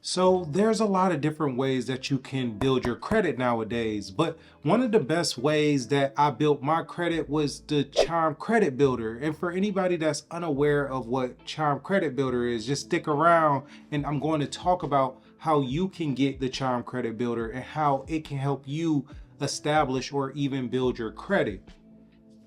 So there's a lot of different ways that you can build your credit nowadays, but one of the best ways that I built my credit was the Chime Credit Builder. And for anybody that's unaware of what Chime Credit Builder is, just stick around and I'm going to talk about how you can get the Chime Credit Builder and how it can help you establish or even build your credit.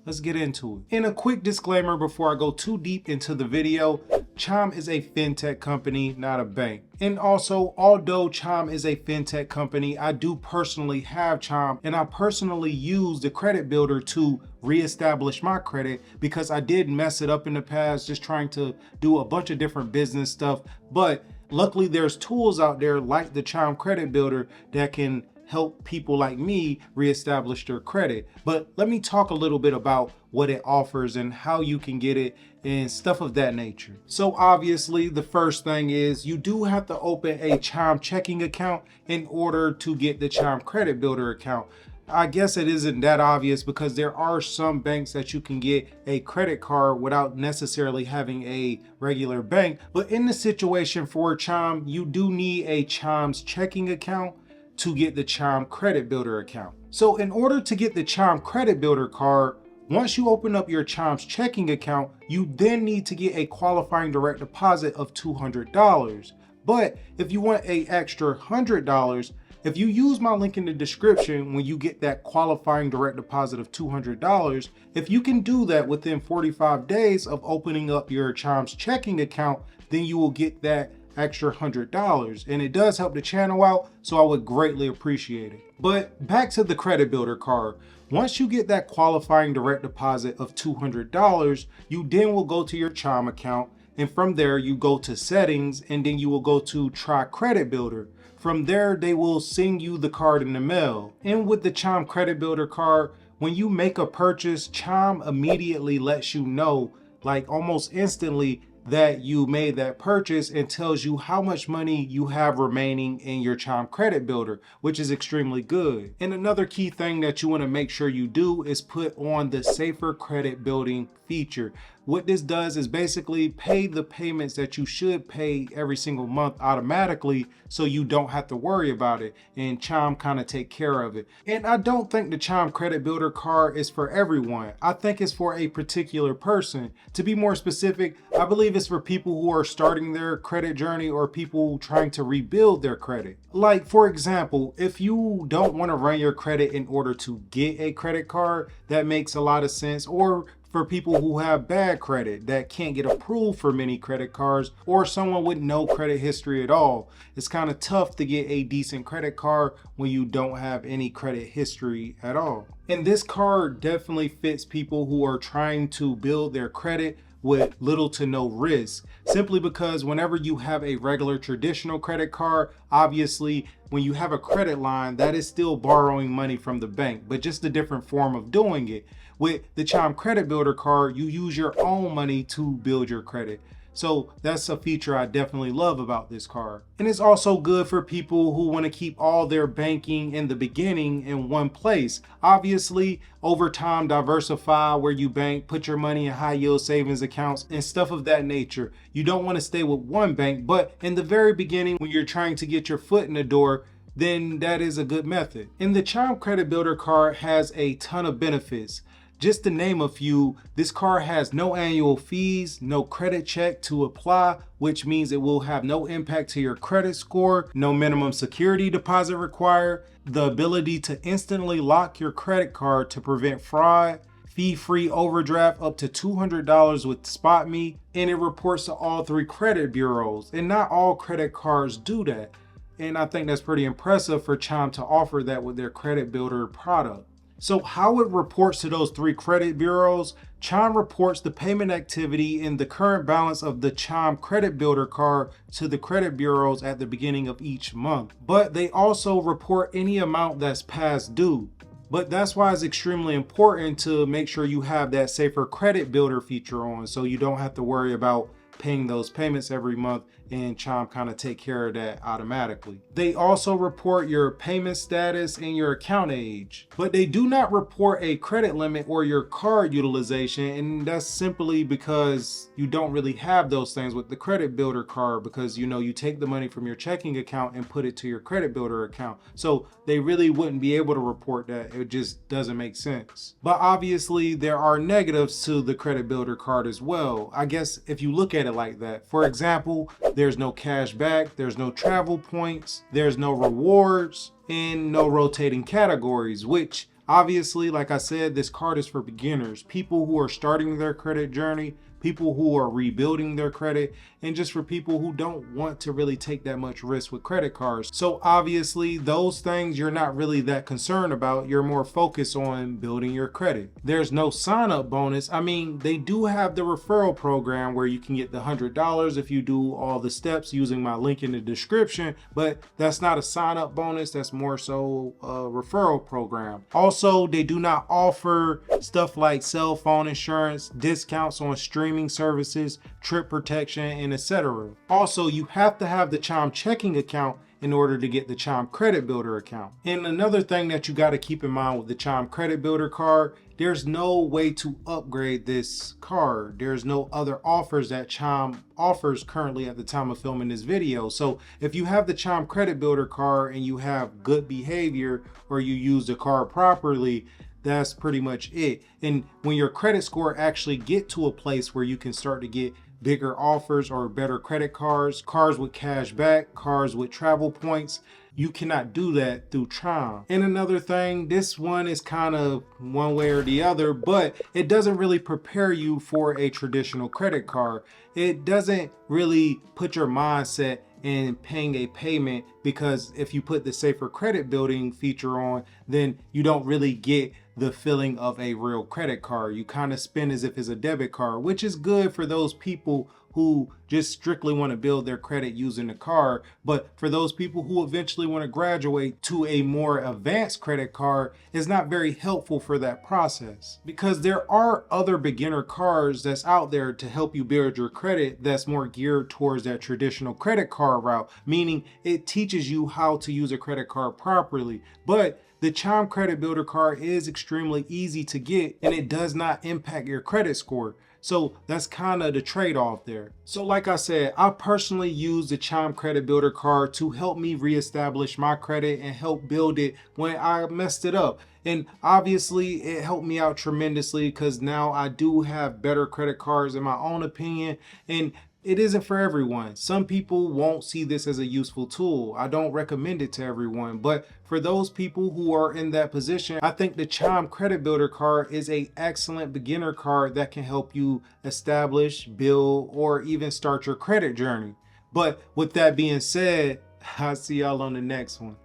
Let's get into it. And a quick disclaimer before I go too deep into the video, Chime is a fintech company, not a bank. And also, although Chime is a fintech company, I do personally have Chime and I personally use the credit builder to reestablish my credit because I did mess it up in the past just trying to do a bunch of different business stuff. But luckily there's tools out there like the Chime Credit Builder that can help people like me reestablish their credit. But let me talk a little bit about what it offers and how you can get it and stuff of that nature. So obviously the first thing is you do have to open a Chime checking account in order to get the Chime Credit Builder account. I guess it isn't that obvious because there are some banks that you can get a credit card without necessarily having a regular bank. But in the situation for Chime, you do need a Chime's checking account to get the Chime Credit Builder account. So in order to get the Chime Credit Builder card, once you open up your Chime's checking account, you then need to get a qualifying direct deposit of $200. But if you want an extra $100, if you use my link in the description when you get that qualifying direct deposit of $200, if you can do that within 45 days of opening up your Chime's checking account, then you will get that extra $100, and it does help the channel out, so I would greatly appreciate it. But back to the credit builder card. Once you get that qualifying direct deposit of $200, you then will go to your Chime account, and from there you go to settings, and then you will go to try credit builder. From there they will send you the card in the mail. And with the Chime Credit Builder card, when you make a purchase, Chime immediately lets you know, like almost instantly, that you made that purchase and tells you how much money you have remaining in your Chime Credit Builder, which is extremely good. And another key thing that you want to make sure you do is put on the safer credit building feature. What this does is basically pay the payments that you should pay every single month automatically so you don't have to worry about it, and Chime kind of take care of it. And I don't think the Chime Credit Builder card is for everyone. I think it's for a particular person. To be more specific, I believe it's for people who are starting their credit journey or people trying to rebuild their credit. Like for example, if you don't want to run your credit in order to get a credit card, that makes a lot of sense. Or for people who have bad credit that can't get approved for many credit cards, or someone with no credit history at all. It's kind of tough to get a decent credit card when you don't have any credit history at all. And this card definitely fits people who are trying to build their credit with little to no risk, simply because whenever you have a regular traditional credit card, obviously when you have a credit line, that is still borrowing money from the bank, but just a different form of doing it. With the Chime Credit Builder card, you use your own money to build your credit. So that's a feature I definitely love about this card. And it's also good for people who want to keep all their banking in the beginning in one place. Obviously, over time, diversify where you bank, put your money in high yield savings accounts and stuff of that nature. You don't want to stay with one bank, but in the very beginning, when you're trying to get your foot in the door, then that is a good method. And the Chime Credit Builder card has a ton of benefits. Just to name a few, this card has no annual fees, no credit check to apply, which means it will have no impact to your credit score, no minimum security deposit required, the ability to instantly lock your credit card to prevent fraud, fee-free overdraft up to $200 with SpotMe, and it reports to all 3 credit bureaus. And not all credit cards do that. And I think that's pretty impressive for Chime to offer that with their credit builder product. So how it reports to those 3 credit bureaus, Chime reports the payment activity and the current balance of the Chime Credit Builder card to the credit bureaus at the beginning of each month. But they also report any amount that's past due. But that's why it's extremely important to make sure you have that safer credit builder feature on so you don't have to worry about paying those payments every month and Chime kind of take care of that automatically. They also report your payment status and your account age, but they do not report a credit limit or your card utilization, and that's simply because you don't really have those things with the credit builder card, because you take the money from your checking account and put it to your credit builder account. So they really wouldn't be able to report that. It just doesn't make sense. But obviously there are negatives to the credit builder card as well, I guess, if you look at it like that. For example, there's no cash back, there's no travel points, there's no rewards, and no rotating categories, which obviously, like I said, this card is for beginners, people who are starting their credit journey, people who are rebuilding their credit, and just for people who don't want to really take that much risk with credit cards. So obviously those things you're not really that concerned about. You're more focused on building your credit. There's no sign-up bonus. I mean, they do have the referral program where you can get the $100 if you do all the steps using my link in the description, but that's not a sign-up bonus. That's more so a referral program. Also, they do not offer stuff like cell phone insurance, discounts on streaming services, trip protection, and etc. Also, you have to have the Chime checking account in order to get the Chime credit builder account. And another thing that you got to keep in mind with the Chime credit builder card, there's no way to upgrade this card. There's no other offers that Chime offers currently at the time of filming this video. So if you have the Chime credit builder card and you have good behavior, or you use the card properly, that's pretty much it. And when your credit score actually get to a place where you can start to get bigger offers or better credit cards, cards with cash back, cards with travel points, you cannot do that through Chime. And another thing, this one is kind of one way or the other, but it doesn't really prepare you for a traditional credit card. It doesn't really put your mindset in paying a payment, because if you put the safer credit building feature on, then you don't really get the feeling of a real credit card. You kind of spend as if it's a debit card, which is good for those people who just strictly want to build their credit using the card. But for those people who eventually want to graduate to a more advanced credit card, it's not very helpful for that process, because there are other beginner cards that's out there to help you build your credit that's more geared towards that traditional credit card route, meaning it teaches you how to use a credit card properly. But the Chime credit builder card is extremely easy to get, and it does not impact your credit score. So that's kind of the trade-off there. So like I said, I personally use the Chime credit builder card to help me reestablish my credit and help build it when I messed it up. And obviously it helped me out tremendously, because now I do have better credit cards in my own opinion. And it isn't for everyone. Some people won't see this as a useful tool. I don't recommend it to everyone, but for those people who are in that position, I think the Chime credit builder card is an excellent beginner card that can help you establish, build, or even start your credit journey. But with that being said, I'll see y'all on the next one.